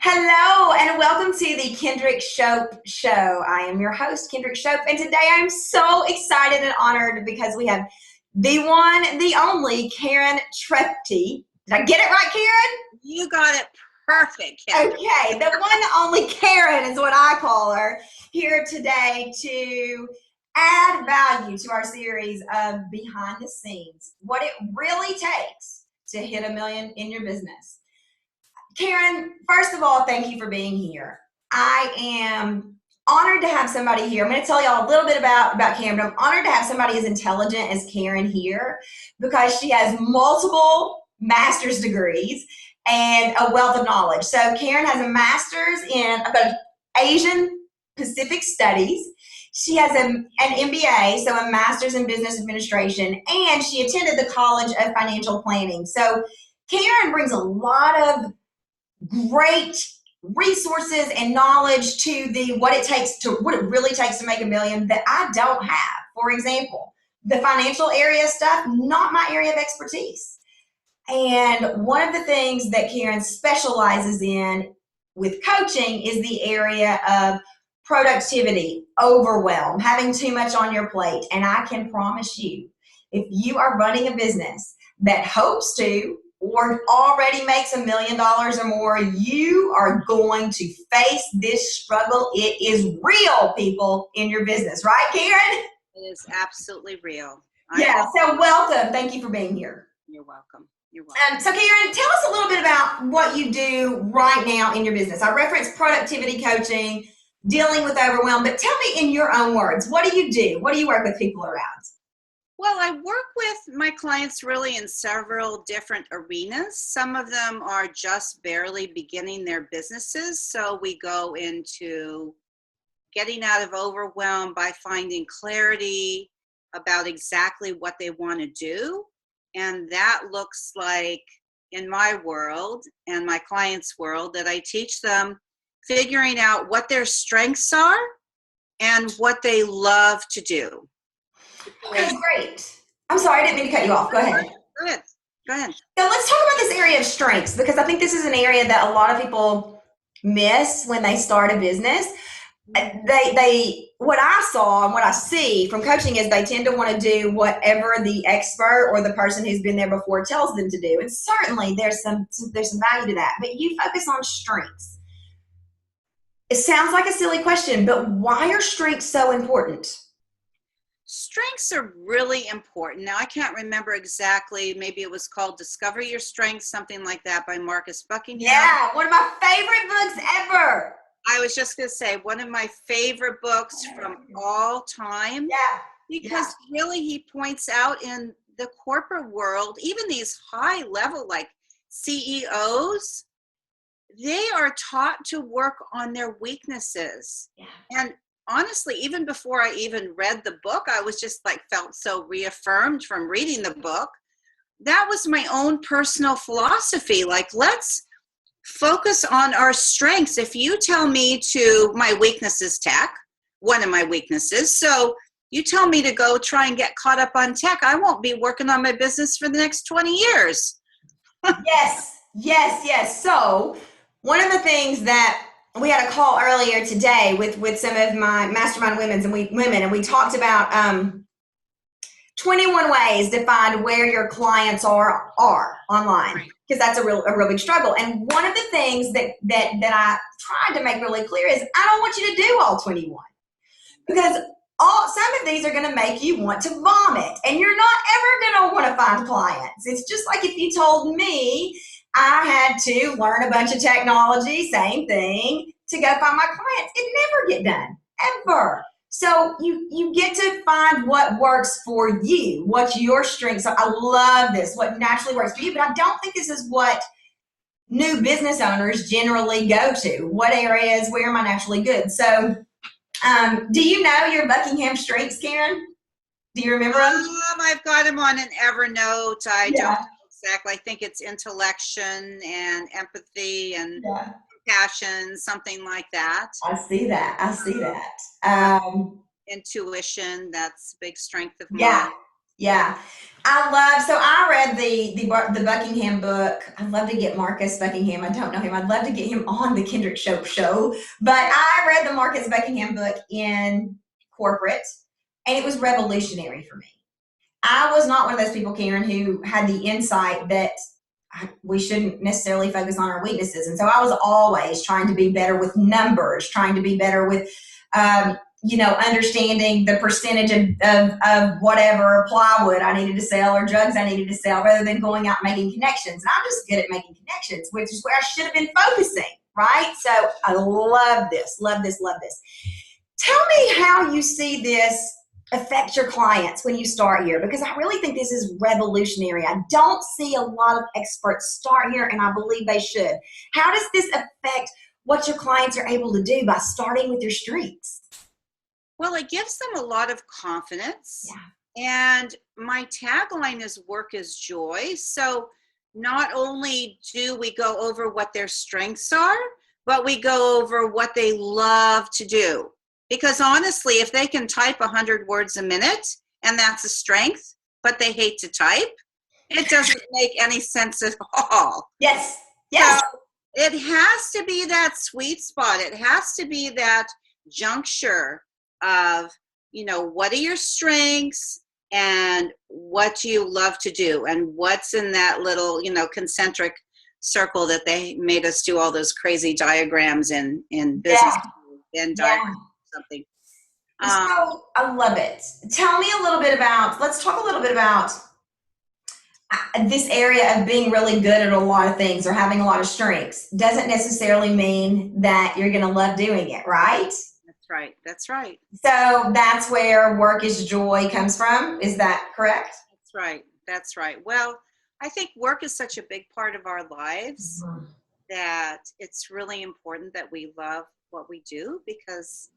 Hello and welcome to the Kendrick Shope Show. I am your host, Kendrick Shope, and today I'm so excited and honored because we have the one, the only Karen Trepte. Did I get it right, Karen? You got it perfect, Kendra. Okay, the one, the only Karen is what I call her here today to add value to our series of behind the scenes, what it really takes to hit $1 million in your business. Karen, first of all, thank you for being here. I am honored to have somebody here. I'm going to tell y'all a little bit about Karen, but I'm honored to have somebody as intelligent as Karen here because she has multiple master's degrees and a wealth of knowledge. So Karen has a master's in Asian Pacific Studies. She has an MBA, so a master's in business administration, and she attended the College of Financial Planning. So Karen brings a lot of great resources and knowledge to what it really takes to make $1 million that I don't have. For example, the financial area stuff, not my area of expertise. And one of the things that Karen specializes in with coaching is the area of productivity, overwhelm, having too much on your plate. And I can promise you, if you are running a business that hopes to or already makes $1 million or more, you are going to face this struggle. It is real, people, in your business. Right, Karen? It is absolutely real. Yeah, so welcome. Thank you for being here. You're welcome. You're welcome. So Karen, tell us a little bit about what you do right now in your business. I referenced productivity coaching, dealing with overwhelm, but tell me in your own words, what do you do? What do you work with people around? Well, I work with my clients really in several different arenas. Some of them are just barely beginning their businesses. So we go into getting out of overwhelm by finding clarity about exactly what they want to do. And that looks like, in my world and my clients' world, that I teach them figuring out what their strengths are and what they love to do. Okay, great. I'm sorry, I didn't mean to cut you off. Go ahead. Go ahead. So let's talk about this area of strengths because I think this is an area that a lot of people miss when they start a business. What I saw and what I see from coaching is they tend to want to do whatever the expert or the person who's been there before tells them to do. And certainly there's some value to that, but you focus on strengths. It sounds like a silly question, but why are strengths so important? Strengths are really important. Now, I can't remember exactly. Maybe it was called Discover Your Strengths, something like that by Marcus Buckingham. Yeah, one of my favorite books ever. I was just going to say, one of my favorite books from all time. Yeah. Because really he points out in the corporate world, even these high level like CEOs, they are taught to work on their weaknesses. Yeah. And honestly, even before I even read the book, I was just felt so reaffirmed from reading the book. That was my own personal philosophy. Let's focus on our strengths. If you tell me my weakness is tech, one of my weaknesses. So you tell me to go try and get caught up on tech, I won't be working on my business for the next 20 years. Yes. So one of the things that we had a call earlier today with some of my mastermind women, and we talked about 21 ways to find where your clients are online, because that's a real big struggle. And one of the things that I tried to make really clear is I don't want you to do all 21 because some of these are going to make you want to vomit, and you're not ever going to want to find clients. It's just like if you told me I had to learn a bunch of technology, same thing, to go find my clients. It'd never get done, ever. So you get to find what works for you, what's your strengths. So I love this, what naturally works for you, but I don't think this is what new business owners generally go to. What areas, where am I naturally good? So do you know your Buckingham strengths, Karen? Do you remember them? I've got them on an Evernote. I don't exactly. I think it's intellection and empathy and passion, something like that. I see that. Intuition, that's a big strength of mine. Yeah. Yeah. I read the Buckingham book. I'd love to get Marcus Buckingham. I don't know him. I'd love to get him on the Kendrick Show. But I read the Marcus Buckingham book in corporate, and it was revolutionary for me. I was not one of those people, Karen, who had the insight that we shouldn't necessarily focus on our weaknesses. And so I was always trying to be better with numbers, trying to be better with, understanding the percentage of whatever plywood I needed to sell or drugs I needed to sell rather than going out and making connections. And I'm just good at making connections, which is where I should have been focusing, right? So I love this, love this, love this. Tell me how you see this affect your clients when you start here, because I really think this is revolutionary. I don't see a lot of experts start here, and I believe they should. How does this affect what your clients are able to do by starting with your strengths? Well, it gives them a lot of confidence. Yeah. And my tagline is work is joy. So not only do we go over what their strengths are, but we go over what they love to do. Because honestly, if they can type 100 words a minute and that's a strength, but they hate to type, it doesn't make any sense at all. Yes. Yes. So it has to be that sweet spot. It has to be that juncture of, what are your strengths and what do you love to do and what's in that little, concentric circle that they made us do all those crazy diagrams in business and diagrams or something. So I love it. Tell me a little bit about, let's talk a little bit about this area of being really good at a lot of things or having a lot of strengths. Doesn't necessarily mean that you're going to love doing it, right? That's right. That's right. So that's where work is joy comes from. Is that correct? That's right. That's right. Well, I think work is such a big part of our lives that it's really important that we love what we do, because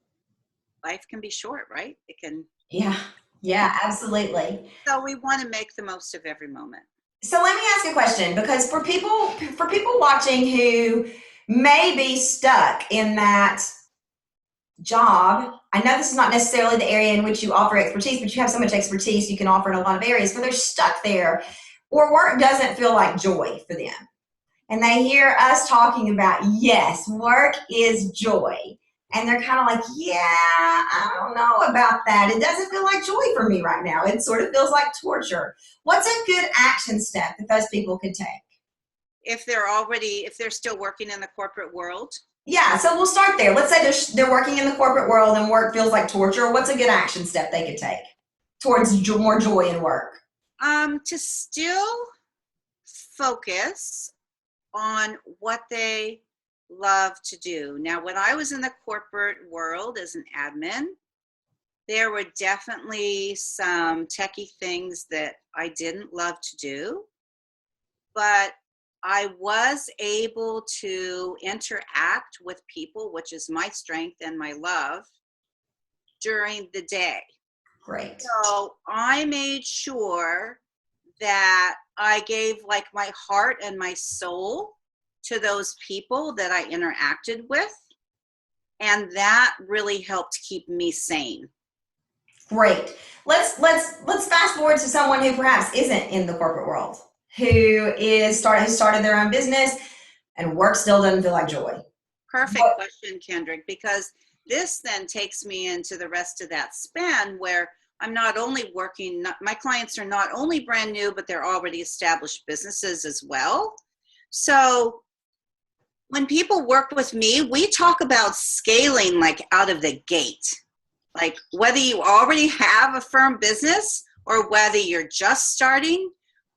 life can be short, right? It can. Yeah, absolutely. So we want to make the most of every moment. So let me ask you a question, because for people watching who may be stuck in that job, I know this is not necessarily the area in which you offer expertise, but you have so much expertise you can offer in a lot of areas, but they're stuck there, or work doesn't feel like joy for them. And they hear us talking about, yes, work is joy. And they're kind of like, yeah, I don't know about that. It doesn't feel like joy for me right now. It sort of feels like torture. What's a good action step that those people could take? If they're still working in the corporate world? Yeah, so we'll start there. Let's say they're working in the corporate world and work feels like torture. What's a good action step they could take towards more joy in work? To still focus on what they love to do. Now, when I was in the corporate world as an admin, there were definitely some techie things that I didn't love to do, but I was able to interact with people, which is my strength and my love, during the day. Great. So I made sure that I gave like my heart and my soul to those people that I interacted with. And that really helped keep me sane. Great. Let's fast forward to someone who perhaps isn't in the corporate world, who started their own business and work still doesn't feel like joy. Perfect question, Kendrick, because this then takes me into the rest of that span where I'm not only working, my clients are not only brand new, but they're already established businesses as well. So when people work with me, we talk about scaling like out of the gate. Like whether you already have a firm business or whether you're just starting,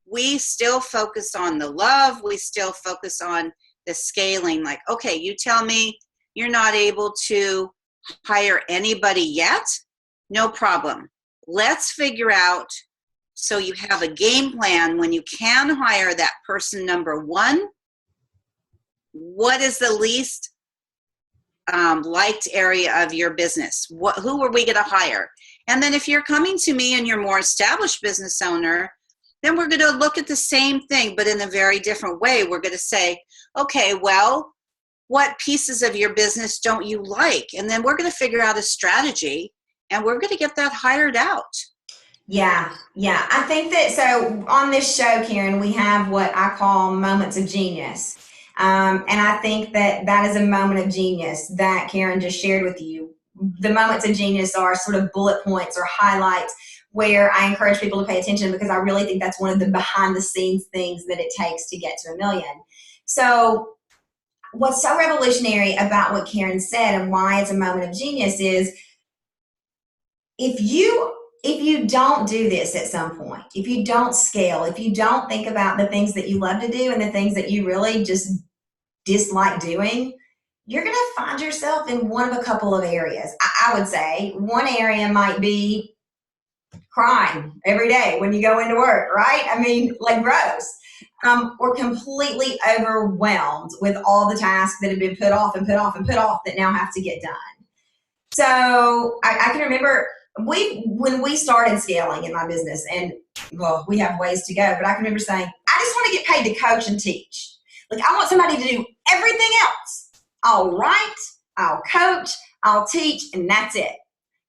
we still focus on the love. We still focus on the scaling. Like, okay, you tell me you're not able to hire anybody yet. No problem. Let's figure out, so you have a game plan when you can hire that person. Number one, what is the least liked area of your business? Who are we going to hire? And then if you're coming to me and you're more established business owner, then we're going to look at the same thing, but in a very different way. We're going to say, okay, well, what pieces of your business don't you like? And then we're going to figure out a strategy and we're going to get that hired out. Yeah, yeah. I think that so on this show, Karen, we have what I call moments of genius. And I think that that is a moment of genius that Karen just shared with you. The moments of genius are sort of bullet points or highlights where I encourage people to pay attention because I really think that's one of the behind the scenes things that it takes to get to a million. So, what's so revolutionary about what Karen said and why it's a moment of genius is if you don't do this at some point, if you don't scale, if you don't think about the things that you love to do and the things that you really just dislike doing, you're going to find yourself in one of a couple of areas. I would say one area might be crying every day when you go into work, right? I mean, like gross. Or completely overwhelmed with all the tasks that have been put off and put off and put off that now have to get done. So I can remember when we started scaling in my business, and well, we have ways to go, but I can remember saying, I just want to get paid to coach and teach. Like I want somebody to do everything else. I'll write, I'll coach, I'll teach, and that's it.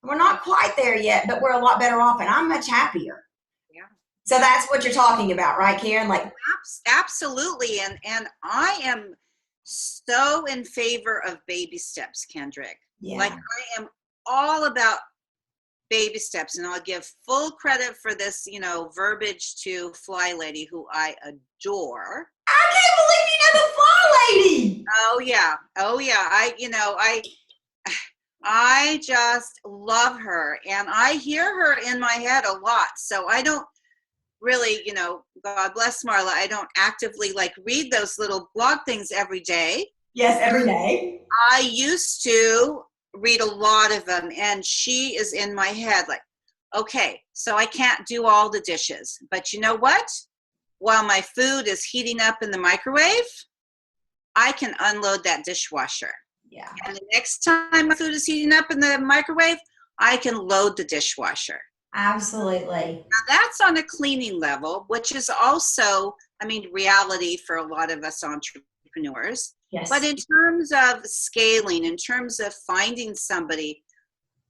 We're not quite there yet, but we're a lot better off, and I'm much happier. Yeah. So that's what you're talking about, right, Karen? Like Absolutely. And I am so in favor of baby steps, Kendrick. yeah, Like I am all about baby steps, and I'll give full credit for this, verbiage to Fly Lady, who I adore. I can't believe you know the fly lady. Oh yeah. Oh yeah. I just love her, and I hear her in my head a lot. So I don't really, God bless Marla, I don't actively like read those little blog things every day. Yes, every day. I used to read a lot of them, and she is in my head like, okay, so I can't do all the dishes, but you know what? While my food is heating up in the microwave, I can unload that dishwasher. Yeah. And the next time my food is heating up in the microwave, I can load the dishwasher. Absolutely. Now that's on a cleaning level, which is also, reality for a lot of us entrepreneurs. Yes. But in terms of scaling, in terms of finding somebody,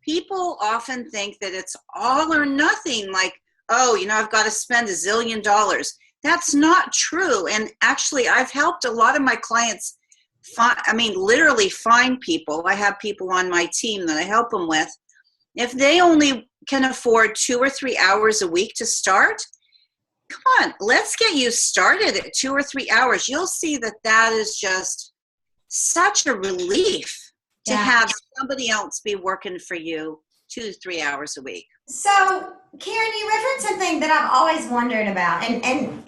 people often think that it's all or nothing. Like, oh, I've got to spend $1 zillion. That's not true. And actually, I've helped a lot of my clients literally find people. I have people on my team that I help them with. If they only can afford 2 or 3 hours a week to start, come on, let's get you started at 2 or 3 hours. You'll see that that is just such a relief to have somebody else be working for you 2 to 3 hours a week. So, Karen, you referenced something that I've always wondered about, and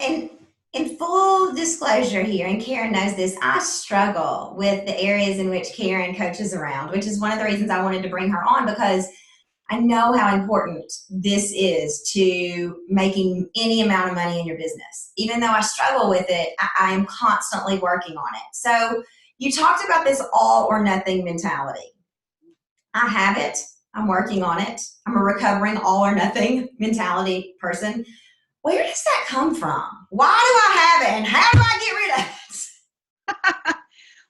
in full disclosure here, and Karen knows this, I struggle with the areas in which Karen coaches around, which is one of the reasons I wanted to bring her on, because I know how important this is to making any amount of money in your business. Even though I struggle with it, I am constantly working on it. So you talked about this all or nothing mentality. I have it. I'm working on it. I'm a recovering all or nothing mentality person. Where does that come from? Why do I have it, and how do I get rid of it?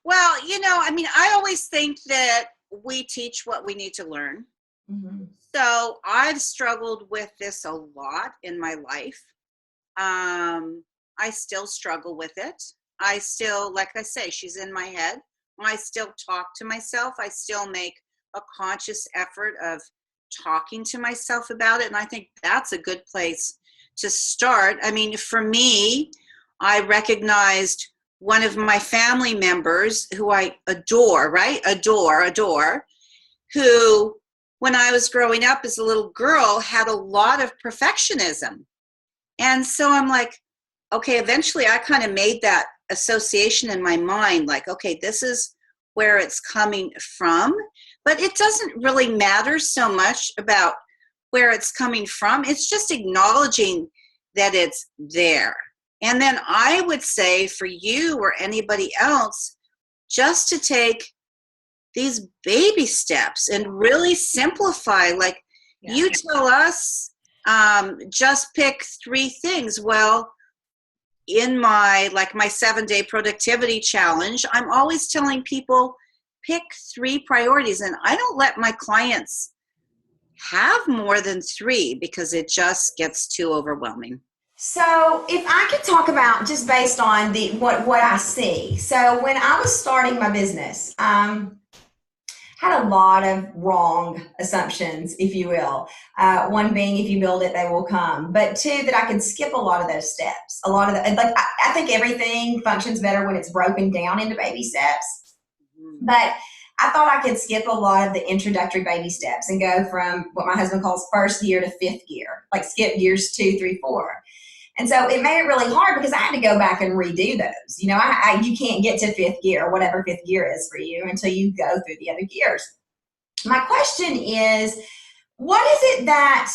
Well, I always think that we teach what we need to learn. Mm-hmm. So I've struggled with this a lot in my life. I still struggle with it. I still, like I say, she's in my head. I still talk to myself. I still make a conscious effort of talking to myself about it. And I think that's a good place to start. For me, I recognized one of my family members who I adore, right? Adore, who, when I was growing up as a little girl, had a lot of perfectionism. And so I'm like, okay, eventually I kind of made that association in my mind, like, okay, this is where it's coming from. But it doesn't really matter so much about where it's coming from. It's just acknowledging that it's there. And then I would say for you or anybody else, just to take these baby steps and really simplify. Like you tell us, just pick 3 things. Well, in my 7-day productivity challenge, I'm always telling people, pick 3 priorities. And I don't let my clients have more than 3 because it just gets too overwhelming. So if I could talk about just based on the what I see. So when I was starting my business, had a lot of wrong assumptions, if you will. One being, if you build it, they will come. But two, that I could skip a lot of those steps. A lot of the, like, I think everything functions better when it's broken down into baby steps. But I thought I could skip a lot of the introductory baby steps and go from what my husband calls first gear to fifth gear, like skip gears 2, 3, 4. And so it made it really hard because I had to go back and redo those. You know, you can't get to fifth gear, whatever fifth gear is for you, until you go through the other gears. My question is, what is it that,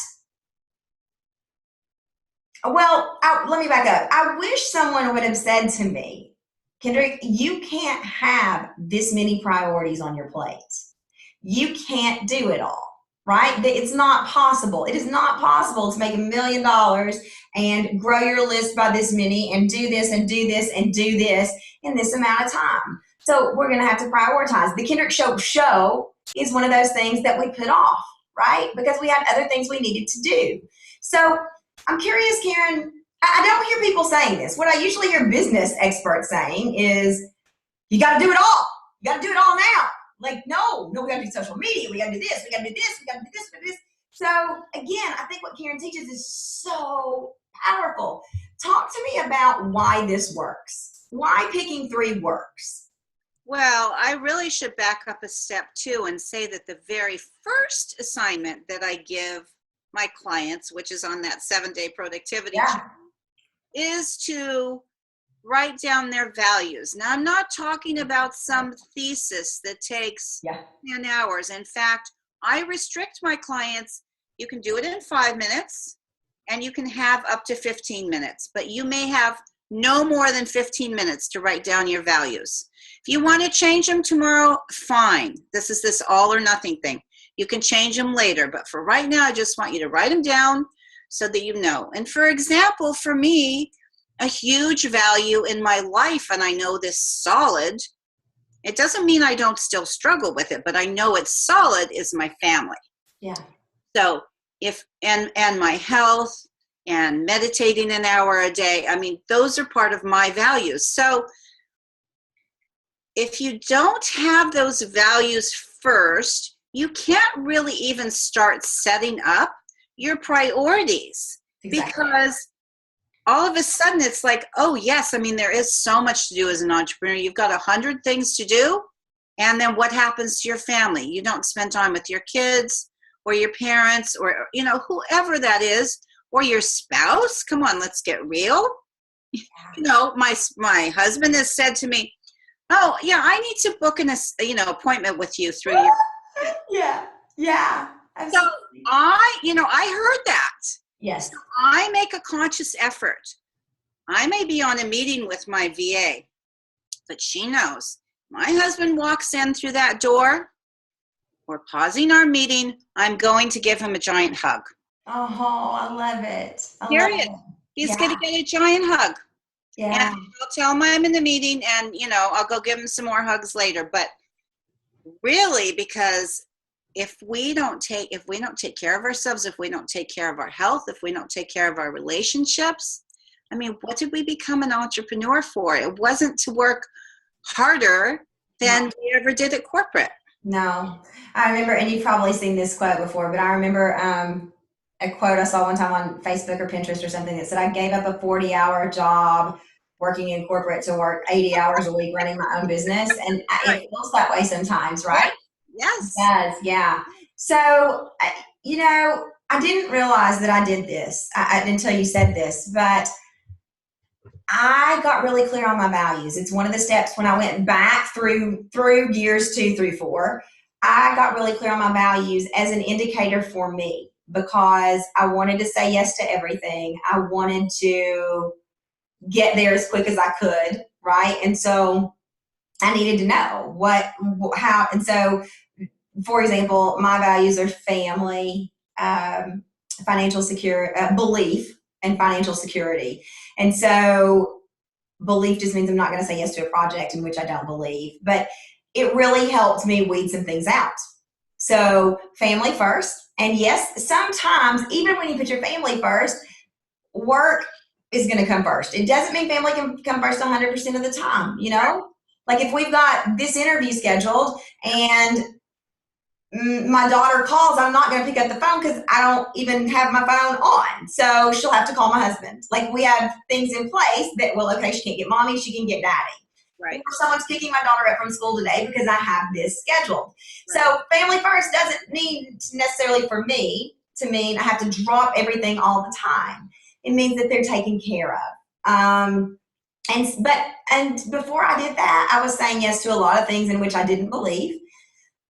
well, let me back up. I wish someone would have said to me, Kendrick, you can't have this many priorities on your plate. You can't do it all. Right? It's not possible. It is not possible to make $1 million and grow your list by this many and do this and do this and do this in this amount of time. So we're going to have to prioritize. The Kendrick show is one of those things that we put off, right? Because we had other things we needed to do. So I'm curious, Karen, I don't hear people saying this. What I usually hear business experts saying is, you got to do it all. You got to do it all now. Like, no, we gotta do social media, we gotta do this, we gotta do this, we gotta do this, we gotta do this. So again, I think what Karen teaches is so powerful. Talk to me about why this works. Why picking 3 works. Well, I really should back up a step too and say that the very first assignment that I give my clients, which is on that 7-day productivity challenge, is to write down their values. Now, I'm not talking about some thesis that takes 10 hours. In fact, I restrict my clients. You can do it in 5 minutes and you can have up to 15 minutes, but you may have no more than 15 minutes to write down your values. If you want to change them tomorrow, fine. This is this all or nothing thing. You can change them later, but for right now, I just want you to write them down so that you know. And for example, for me, a huge value in my life, and I know this solid, it doesn't mean I don't still struggle with it, but I know it's solid, is my family. Yeah. So and my health and meditating an hour a day, I mean, those are part of my values. So if you don't have those values first, you can't really even start setting up your priorities. Exactly. Because all of a sudden it's like, oh yes, I mean, there is so much to do as an entrepreneur. You've got 100 things to do. And then what happens to your family? You don't spend time with your kids or your parents or, you know, whoever that is, or your spouse. Come on, let's get real. You know, my husband has said to me, oh yeah, I need to book an appointment with you through your. Yeah. Absolutely. So I heard that. Yes. So I make a conscious effort. I may be on a meeting with my VA, but she knows my husband walks in through that door, we're pausing our meeting, I'm going to give him a giant hug. Oh, I love it. Period. He's going to get a giant hug. Yeah. And I'll tell him I'm in the meeting and, I'll go give him some more hugs later. But really, because if we don't take care of ourselves, if we don't take care of our health, if we don't take care of our relationships, I mean, what did we become an entrepreneur for? It wasn't to work harder than we ever did at corporate. No, I remember, and you've probably seen this quote before, but I remember a quote I saw one time on Facebook or Pinterest or something that said, I gave up a 40-hour job working in corporate to work 80 hours a week running my own business. And it feels that way sometimes, right? Yes. It does, yeah. So, I didn't realize that I did this until you said this, but I got really clear on my values. It's one of the steps when I went back through gears 2, 3, 4. I got really clear on my values as an indicator for me because I wanted to say yes to everything. I wanted to get there as quick as I could, right? And so I needed to know how. And so, for example, my values are family, financial security, belief, and financial security. And so belief just means I'm not going to say yes to a project in which I don't believe, but it really helped me weed some things out. So family first And yes, sometimes, even when you put your family first, work is going to come first. It doesn't mean family can come first 100% of the time, you know? Like if we've got this interview scheduled and my daughter calls, I'm not going to pick up the phone because I don't even have my phone on. So she'll have to call my husband. Like we have things in place that, well, okay, she can't get mommy, she can get daddy. Right. Or someone's picking my daughter up from school today because I have this scheduled. Right. So family first doesn't mean necessarily for me to mean I have to drop everything all the time. It means that they're taken care of. And before I did that, I was saying yes to a lot of things in which I didn't believe.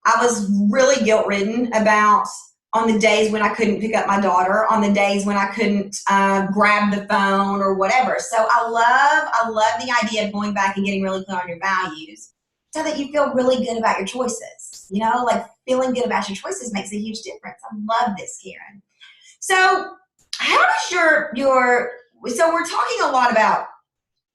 I was really guilt ridden about on the days when I couldn't pick up my daughter, on the days when I couldn't grab the phone or whatever. So I love the idea of going back and getting really clear on your values so that you feel really good about your choices. You know, like feeling good about your choices makes a huge difference. I love this, Karen. So how does so we're talking a lot about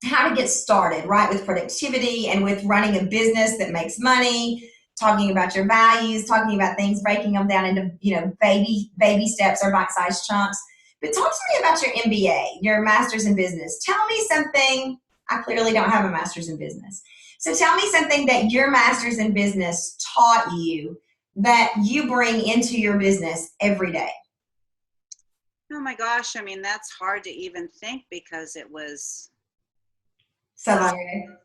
how to get started, right, with productivity and with running a business that makes money, talking about your values, talking about things, breaking them down into, baby steps or bite-sized chunks. But talk to me about your MBA, your master's in business. Tell me something. I clearly don't have a master's in business. So tell me something that your master's in business taught you that you bring into your business every day. Oh my gosh, I mean, that's hard to even think because it was So long ago.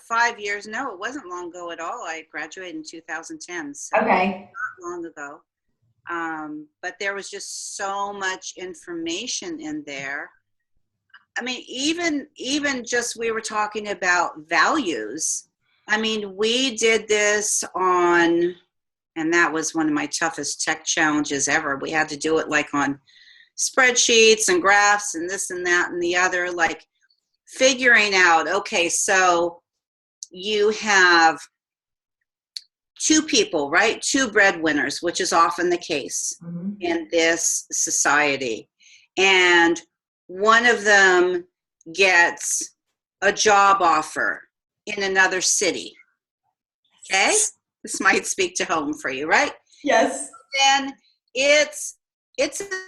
5 years. No, it wasn't long ago at all. I graduated in 2010, so Okay. not long ago. But there was just so much information in there. I mean, even just we were talking about values. I mean, we did this and that was one of my toughest tech challenges ever. We had to do it like on spreadsheets and graphs and this and that and the other, like figuring out, okay, so you have two people, right? Two breadwinners, which is often the case in this society. And one of them gets a job offer in another city. Okay? This might speak to home for you, right? Yes. Then it's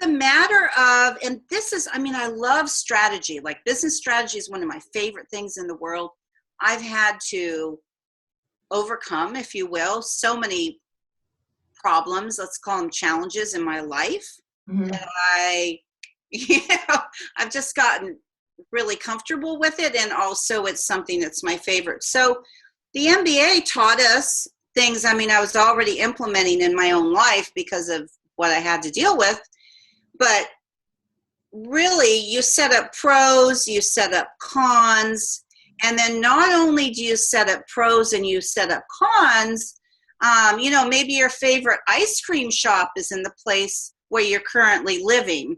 a matter of, and this is, I mean, I love strategy. Like business strategy is one of my favorite things in the world. I've had to overcome, if you will, so many problems, let's call them challenges in my life that I've just gotten really comfortable with it. And also it's something that's my favorite. So the MBA taught us things, I mean, I was already implementing in my own life because of what I had to deal with, but really you set up pros, you set up cons, and then not only do you set up pros and you set up cons, maybe your favorite ice cream shop is in the place where you're currently living,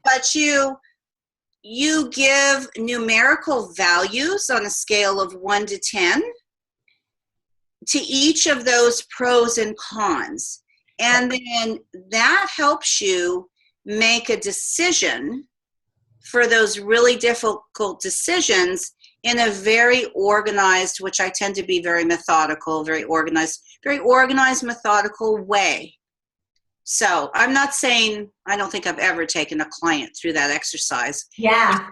but you give numerical values on a scale of 1 to 10 to each of those pros and cons. And then that helps you make a decision for those really difficult decisions in a very organized, which I tend to be very methodical, very organized, methodical way. So I'm not saying, I don't think I've ever taken a client through that exercise. Yeah.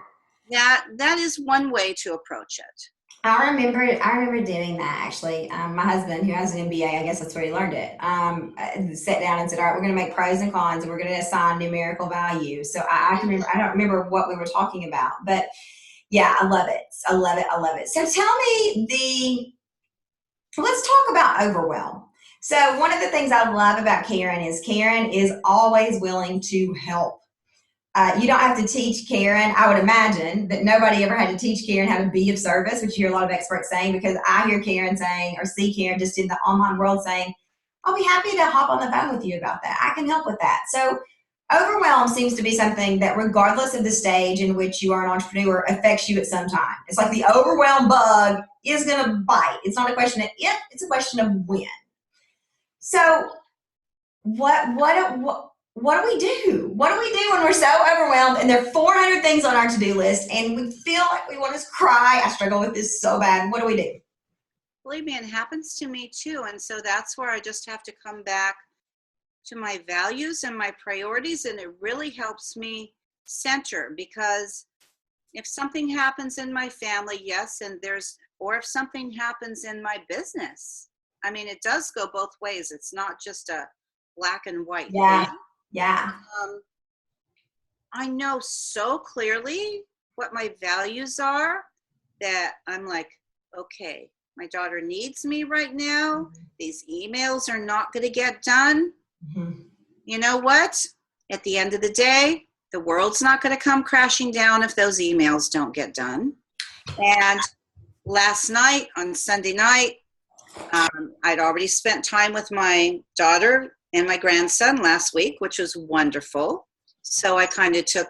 That is one way to approach it. I remember doing that actually. My husband, who has an MBA, I guess that's where he learned it, sat down and said, all right, we're going to make pros and cons and we're going to assign numerical values. So I can remember, I don't remember what we were talking about, but yeah, I love it. I love it. I love it. So tell me let's talk about overwhelm. So one of the things I love about Karen is always willing to help. You don't have to teach Karen. I would imagine that nobody ever had to teach Karen how to be of service, which you hear a lot of experts saying, because I hear Karen saying, or see Karen just in the online world saying, I'll be happy to hop on the phone with you about that. I can help with that. So overwhelm seems to be something that regardless of the stage in which you are an entrepreneur affects you at some time. It's like the overwhelm bug is going to bite. It's not a question of if, it's a question of when. So what do we do? What do we do when we're so overwhelmed and there are 400 things on our to-do list and we feel like we want to cry? I struggle with this so bad. What do we do? Believe me, it happens to me too. And so that's where I just have to come back to my values and my priorities, and it really helps me center, because if something happens in my family, yes, or if something happens in my business, I mean, it does go both ways. It's not just a black and white Yeah. thing. Yeah. I know so clearly what my values are that I'm like, okay, my daughter needs me right now. These emails are not going to get done. Mm-hmm. You know what? At the end of the day, the world's not going to come crashing down if those emails don't get done. And last night, on Sunday night, I'd already spent time with my daughter and my grandson last week, which was wonderful. So I kind of took,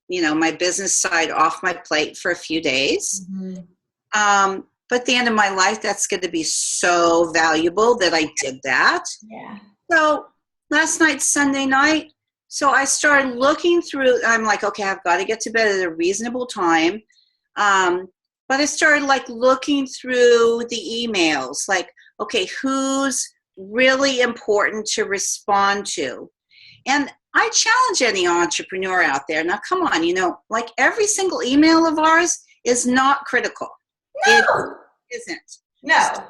my business side off my plate for a few days. Mm-hmm. But at the end of my life, that's going to be so valuable that I did that. Yeah. So last night, Sunday night, so I started looking through, I'm like, okay, I've got to get to bed at a reasonable time. But I started like looking through the emails, like, okay, who's really important to respond to? And I challenge any entrepreneur out there. Now, come on, like every single email of ours is not critical. No. It isn't. No. So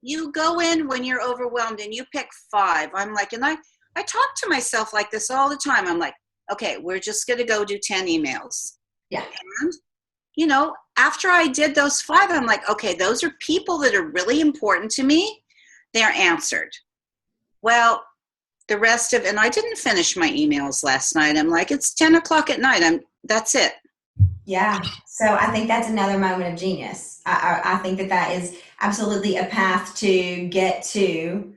you go in when you're overwhelmed and you pick 5. I'm like, and I talk to myself like this all the time. I'm like, okay, we're just going to go do 10 emails. Yeah. And, after I did those 5, I'm like, okay, those are people that are really important to me. They're answered. Well, the rest of, and I didn't finish my emails last night. I'm like, it's 10 o'clock at night. That's it. Yeah. So I think that's another moment of genius. I think that is absolutely a path to get to,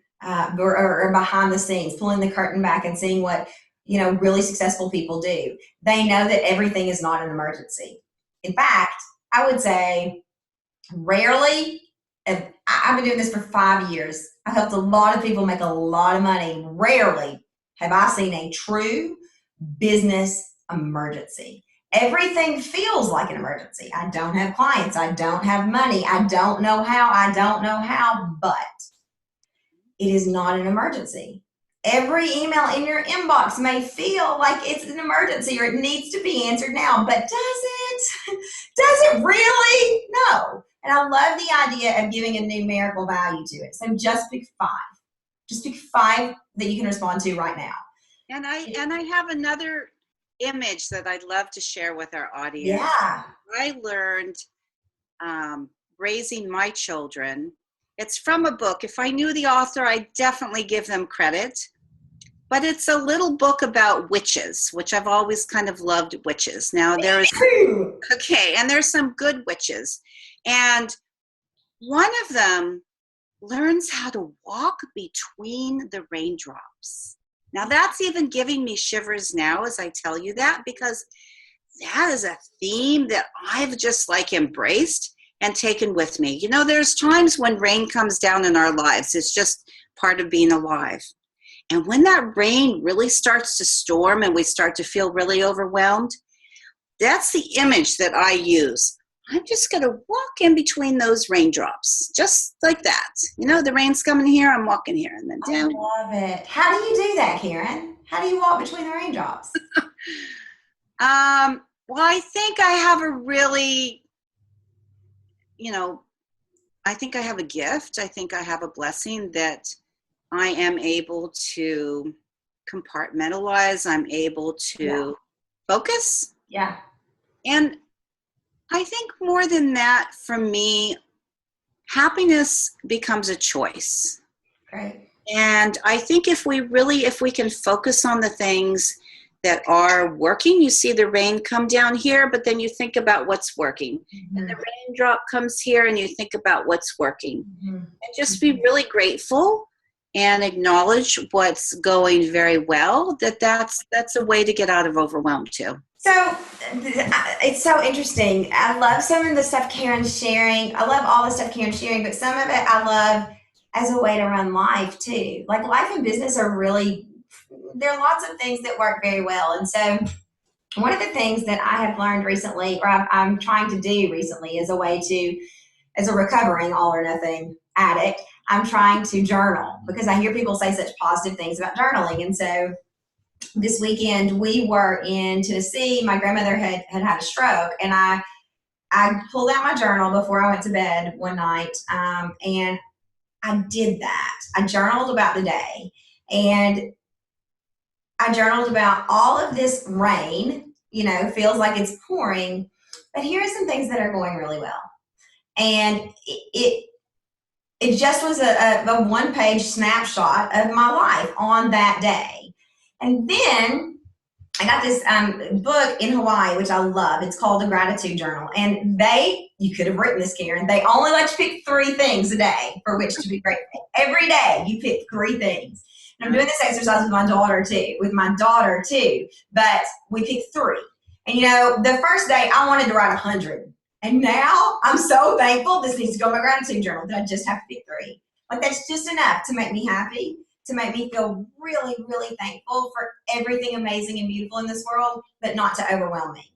or behind the scenes, pulling the curtain back and seeing what, really successful people do. They know that everything is not an emergency. In fact, I would say rarely, and I've been doing this for 5 years. I've helped a lot of people make a lot of money. Rarely have I seen a true business emergency. Everything feels like an emergency. I don't have clients. I don't have money. I don't know how, but it is not an emergency. Every email in your inbox may feel like it's an emergency or it needs to be answered now, but does it? Does it really? No. And I love the idea of giving a numerical value to it. So just pick 5. Just pick 5 that you can respond to right now. And I have another image that I'd love to share with our audience. Yeah. I learned raising my children. It's from a book. If I knew the author, I'd definitely give them credit. But it's a little book about witches, which I've always kind of loved witches. Now there's some good witches. And one of them learns how to walk between the raindrops. Now that's even giving me shivers now as I tell you that, because that is a theme that I've just like embraced and taken with me. There's times when rain comes down in our lives. It's just part of being alive. And when that rain really starts to storm and we start to feel really overwhelmed, that's the image that I use. I'm just going to walk in between those raindrops, just like that. The rain's coming here, I'm walking here, and then down. I love it. How do you do that, Karen? How do you walk between the raindrops? Well, I think I have a really, I think I have a gift. I think I have a blessing that I am able to compartmentalize. I'm able to focus. Yeah. And I think more than that, for me, happiness becomes a choice. Great. And I think if we can focus on the things that are working, you see the rain come down here, but then you think about what's working. Mm-hmm. And the raindrop comes here and you think about what's working. Mm-hmm. And just be really grateful and acknowledge what's going very well, that's a way to get out of overwhelm too. So it's so interesting. I love some of the stuff Karen's sharing. I love all the stuff Karen's sharing, but some of it I love as a way to run life too. Like life and business there are lots of things that work very well. And so one of the things that I have learned recently, or I'm trying to do recently as a recovering all or nothing addict, I'm trying to journal because I hear people say such positive things about journaling. And so this weekend we were in Tennessee. My grandmother had a stroke, and I pulled out my journal before I went to bed one night, and I did that. I journaled about the day, and I journaled about all of this rain, feels like it's pouring, but here are some things that are going really well. And it just was a one-page snapshot of my life on that day. And then I got this book in Hawaii, which I love. It's called The Gratitude Journal. And you could have written this, Karen, they only let you pick 3 things a day for which to be grateful. Every day you pick 3 things. And I'm doing this exercise with my daughter too, but we picked 3. And the first day I wanted to write 100. And now I'm so thankful. This needs to go in my gratitude journal that I just have to pick 3. Like, that's just enough to make me happy, to make me feel really, really thankful for everything amazing and beautiful in this world, but not to overwhelm me,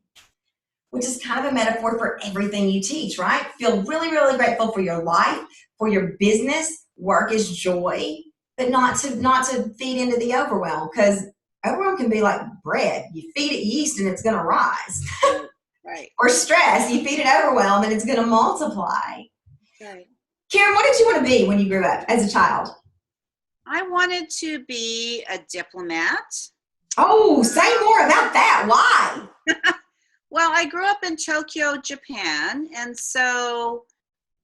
which is kind of a metaphor for everything you teach, right? Feel really, really grateful for your life, for your business. Work is joy, but not to feed into the overwhelm, because overwhelm can be like bread. You feed it yeast and it's going to rise. Right. Or stress, you feed it overwhelm and it's going to multiply. Right. Karen, what did you want to be when you grew up as a child? I wanted to be a diplomat. Oh, say more about that. Why? Well, I grew up in Tokyo, Japan, and so,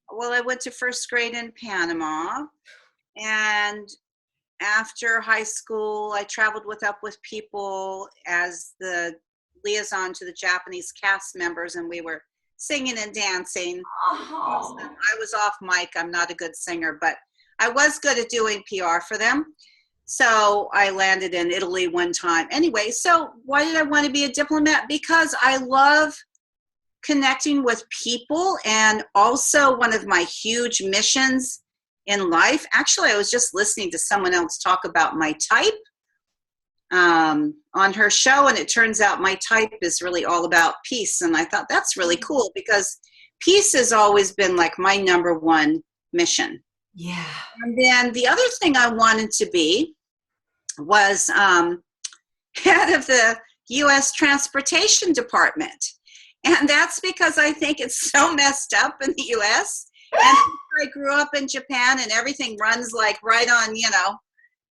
I went to first grade in Panama, and after high school, I traveled with people as the liaison to the Japanese cast members, and we were singing and dancing. Oh. I was off mic. I'm not a good singer, but I was good at doing PR for them. So I landed in Italy one time. Anyway, so why did I want to be a diplomat? Because I love connecting with people, and also one of my huge missions in life. Actually, I was just listening to someone else talk about my type on her show, and it turns out my type is really all about peace. And I thought that's really cool, because peace has always been like my number one mission. Yeah. And then the other thing I wanted to be was head of the U.S. Transportation Department. And that's because I think it's so messed up in the U.S. And I grew up in Japan, and everything runs like right on,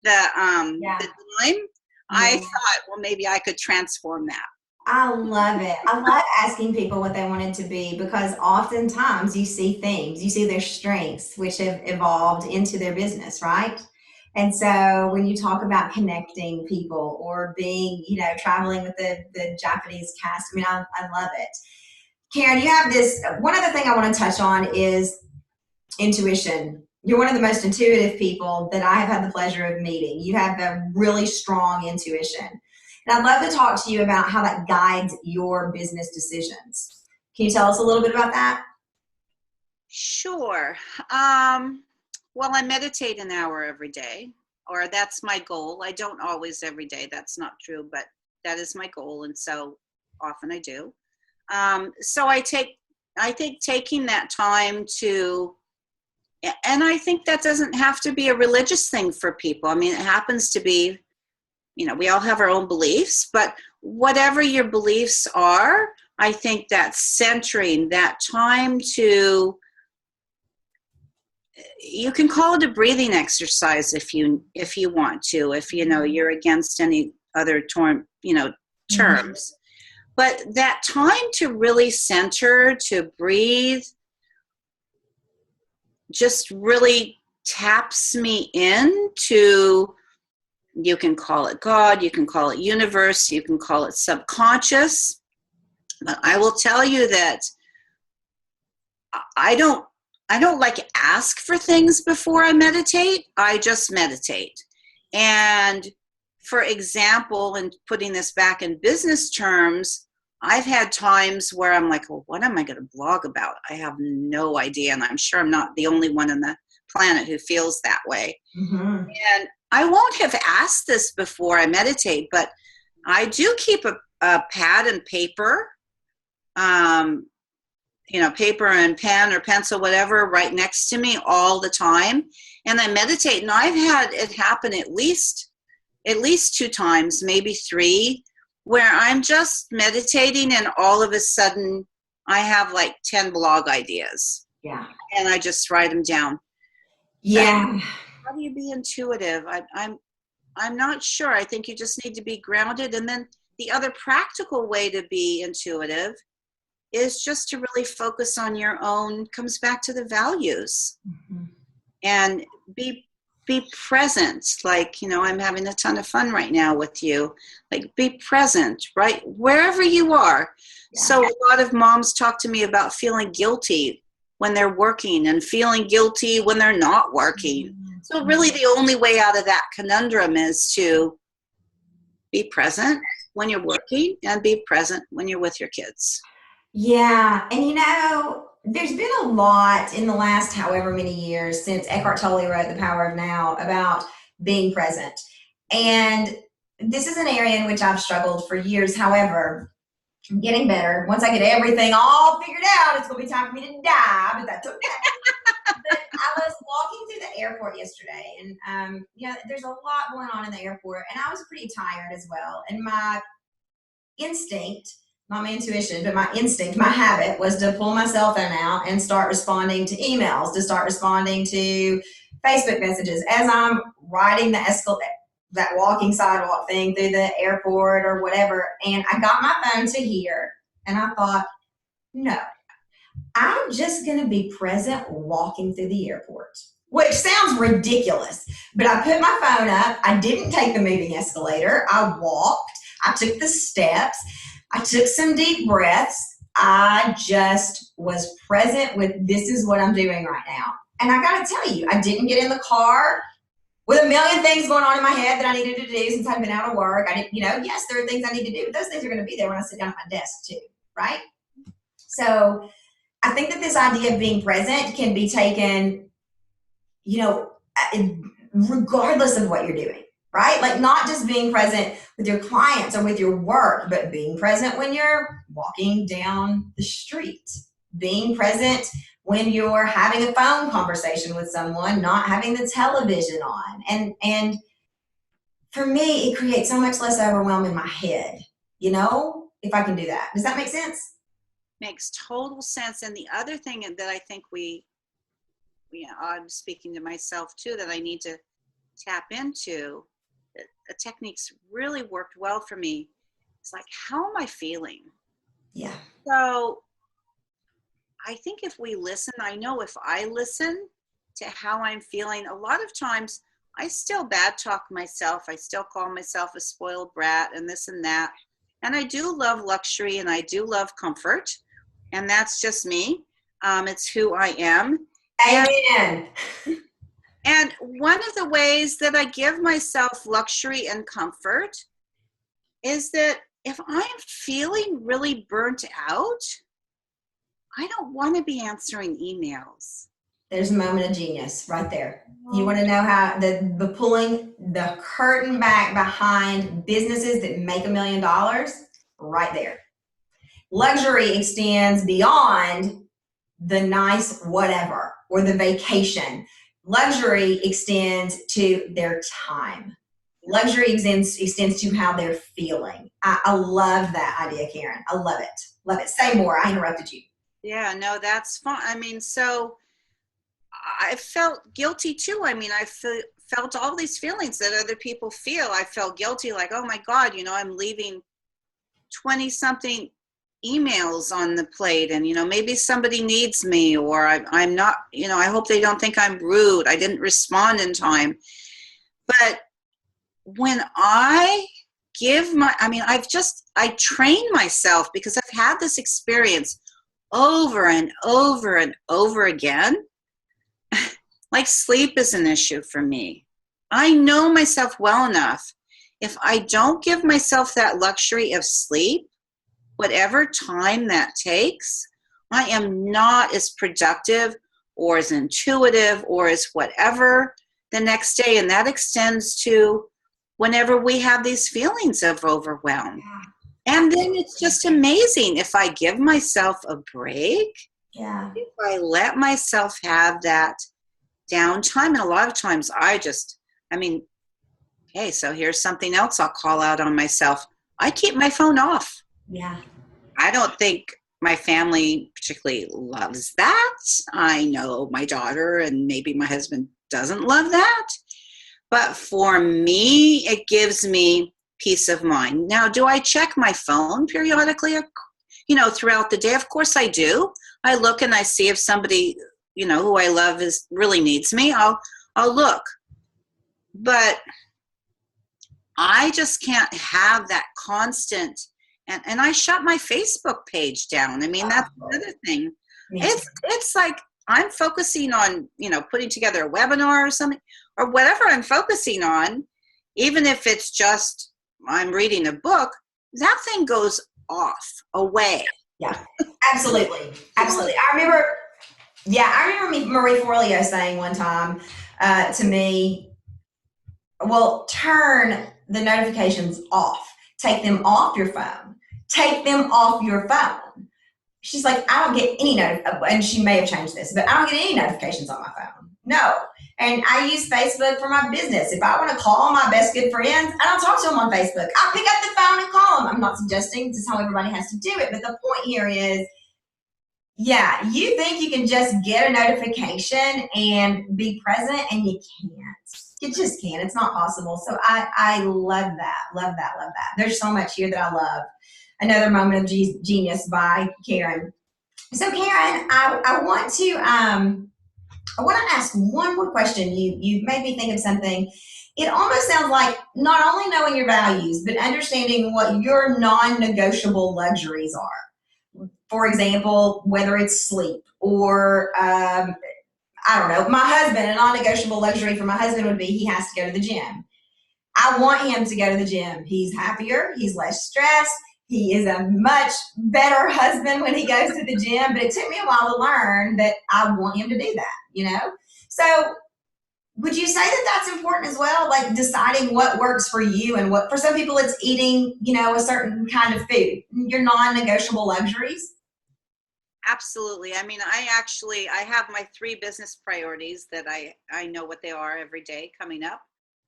the time. I thought, well, maybe I could transform that. I love it. I love asking people what they wanted to be, because oftentimes you see their strengths, which have evolved into their business, right? And so when you talk about connecting people or being, traveling with the Japanese cast, I love it. Karen, you have this, one other thing I want to touch on is intuition. You're one of the most intuitive people that I have had the pleasure of meeting. You have a really strong intuition. And I'd love to talk to you about how that guides your business decisions. Can you tell us a little bit about that? Sure. Well, I meditate an hour every day, or that's my goal. I don't always every day. That's not true, but that is my goal. And so often I do. So I think taking that time to, and I think that doesn't have to be a religious thing for people. It happens to be, we all have our own beliefs, but whatever your beliefs are, I think that centering that time to, you can call it a breathing exercise if you want to, if you're against any other terms. Mm-hmm. But that time to really center, to breathe, just really taps me into, you can call it God, you can call it universe, you can call it subconscious. But I will tell you that I don't like ask for things before I meditate. I just meditate. And for example, and putting this back in business terms, I've had times where I'm like, well, what am I going to blog about? I have no idea. And I'm sure I'm not the only one on the planet who feels that way. Mm-hmm. And I won't have asked this before I meditate, but I do keep a pad and paper, paper and pen or pencil, whatever, right next to me all the time. and I meditate, and I've had it happen at least 2 times, maybe 3, where I'm just meditating and all of a sudden I have like 10 blog ideas. Yeah. And I just write them down. Yeah. How do you be intuitive? I'm not sure. I think you just need to be grounded. And then the other practical way to be intuitive is just to really focus on your own, comes back to the values. Mm-hmm. And be present. Like, I'm having a ton of fun right now with you. Like, be present, right? Wherever you are. Yeah. So a lot of moms talk to me about feeling guilty when they're working and feeling guilty when they're not working. Mm-hmm. So really the only way out of that conundrum is to be present when you're working and be present when you're with your kids. Yeah. And there's been a lot in the last however many years since Eckhart Tolle wrote The Power of Now about being present. And this is an area in which I've struggled for years. However, I'm getting better. Once I get everything all figured out, it's going to be time for me to die, but that's okay. But I was walking through the airport yesterday, and there's a lot going on in the airport, and I was pretty tired as well. And my instinct, not my intuition, but my instinct, my habit was to pull my cell phone out and start responding to emails, to start responding to Facebook messages as I'm riding the escalator, that walking sidewalk thing through the airport or whatever. And I got my phone to here, and I thought, no, I'm just going to be present walking through the airport, which sounds ridiculous. But I put my phone up. I didn't take the moving escalator. I walked. I took the steps. I took some deep breaths. I just was present with, this is what I'm doing right now. And I got to tell you, I didn't get in the car with a million things going on in my head that I needed to do since I'd been out of work. I didn't, yes, there are things I need to do, but those things are going to be there when I sit down at my desk too, right? So I think that this idea of being present can be taken, regardless of what you're doing, right? Like, not just being present with your clients or with your work, but being present when you're walking down the street, being present when you're having a phone conversation with someone, not having the television on. And for me, it creates so much less overwhelm in my head, if I can do that. Does that make sense? Makes total sense. And the other thing that I think I'm speaking to myself too, that I need to tap into, the techniques really worked well for me. It's like, how am I feeling? Yeah. So I think if we listen, I know if I listen to how I'm feeling, a lot of times I still bad talk myself. I still call myself a spoiled brat and this and that. And I do love luxury and I do love comfort. And that's just me. It's who I am. Amen. And one of the ways that I give myself luxury and comfort is that if I'm feeling really burnt out, I don't want to be answering emails. There's a moment of genius right there. You want to know how the pulling the curtain back behind businesses that make $1 million? Right there. Luxury extends beyond the nice whatever or the vacation. Luxury extends to their time. Luxury extends to how they're feeling. I love that idea, Karen. I love it. Love it. Say more. I interrupted you. Yeah, no, that's fine. I mean, so I felt guilty too. I mean, I felt all these feelings that other people feel. I felt guilty, like, oh my God, I'm leaving 20-something emails on the plate, and maybe somebody needs me, or I'm not, I hope they don't think I'm rude, I didn't respond in time. But when I I train myself, because I've had this experience over and over and over again. Like, sleep is an issue for me. I know myself well enough. If I don't give myself that luxury of sleep, whatever time that takes, I am not as productive or as intuitive or as whatever the next day. And that extends to whenever we have these feelings of overwhelm. And then it's just amazing if I give myself a break. Yeah. If I let myself have that downtime. And a lot of times hey, so here's something else I'll call out on myself. I keep my phone off. Yeah. I don't think my family particularly loves that. I know my daughter and maybe my husband doesn't love that. But for me, it gives me peace of mind. Now, do I check my phone periodically, throughout the day? Of course I do. I look and I see if somebody, who I love really needs me. I'll look. But I just can't have that constant, and I shut my Facebook page down. I mean, that's another thing. It's like I'm focusing on, putting together a webinar or something, or whatever I'm focusing on, even if it's just I'm reading a book, that thing goes off, away. Yeah, absolutely. Absolutely. I remember Marie Forleo saying one time to me, well, turn the notifications off. Take them off your phone. Take them off your phone. She's like, I don't get any and she may have changed this, but I don't get any notifications on my phone. No. And I use Facebook for my business. If I want to call my best good friends, I don't talk to them on Facebook. I pick up the phone and call them. I'm not suggesting this is how everybody has to do it, but the point here is, yeah, you think you can just get a notification and be present, and you can't. You just can't. It's not possible. So I love that. Love that. Love that. There's so much here that I love. Another moment of genius by Karen. So Karen, I want to ask one more question. You made me think of something. It almost sounds like not only knowing your values, but understanding what your non-negotiable luxuries are. For example, whether it's sleep or I don't know, my husband, a non-negotiable luxury for my husband would be he has to go to the gym. I want him to go to the gym. He's happier. He's less stressed. He is a much better husband when he goes to the gym, but it took me a while to learn that I want him to do that, So would you say that that's important as well? Like deciding what works for you and what, for some people it's eating, a certain kind of food, your non-negotiable luxuries. Absolutely. I mean, I have my 3 business priorities that I know what they are every day coming up.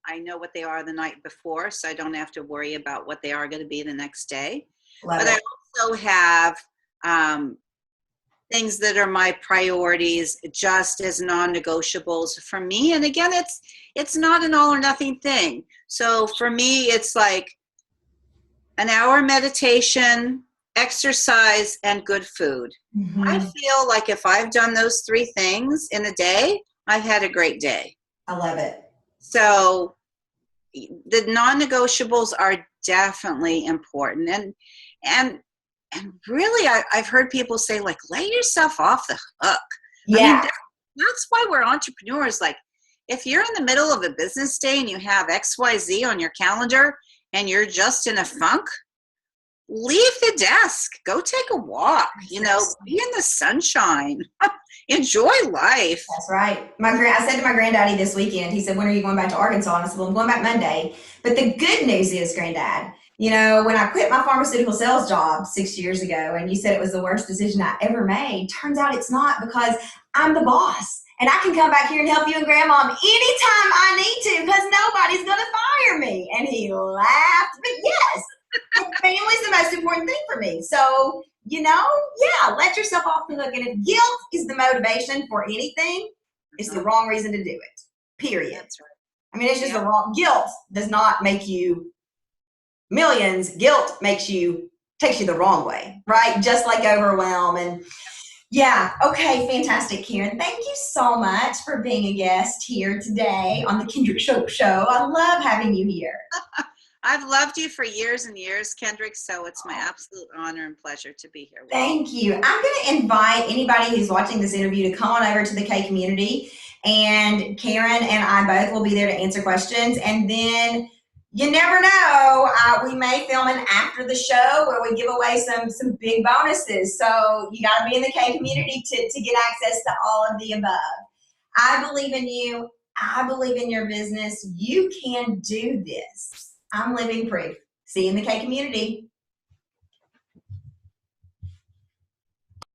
I know what they are the night before, so I don't have to worry about what they are going to be the next day. But I also have things that are my priorities just as non-negotiables for me. And again, it's not an all or nothing thing. So for me, it's like an hour meditation, exercise, and good food. Mm-hmm. I feel like if I've done those 3 things in a day, I've had a great day. I love it. So the non-negotiables are definitely important. And really, I've heard people say, like, lay yourself off the hook. Yeah. I mean, that's why we're entrepreneurs. Like, if you're in the middle of a business day and you have XYZ on your calendar and you're just in a funk, leave the desk, go take a walk, be in the sunshine, enjoy life. That's right. I said to my granddaddy this weekend, he said, when are you going back to Arkansas? And I said, well, I'm going back Monday. But the good news is, Granddad, when I quit my pharmaceutical sales job 6 years ago, and you said it was the worst decision I ever made, turns out it's not, because I'm the boss. And I can come back here and help you and Grandma anytime I need to, because nobody's going to fire me. And he laughed. But yes, family's the most important thing for me. So, let yourself off the hook. And if guilt is the motivation for anything, it's the wrong reason to do it. Period. That's right. I mean, it's just the wrong. Guilt does not make you millions. Guilt takes you the wrong way, right? Just like overwhelm. And yeah, okay, fantastic, Karen. Thank you so much for being a guest here today on the Kendrick Show. I love having you here. I've loved you for years and years, Kendrick, so it's my absolute honor and pleasure to be here. Thank you. I'm going to invite anybody who's watching this interview to come on over to the K community, and Karen and I both will be there to answer questions. And then you never know, we may film an after the show where we give away some big bonuses. So you got to be in the K community to get access to all of the above. I believe in you. I believe in your business. You can do this. I'm living proof. See you in the K community.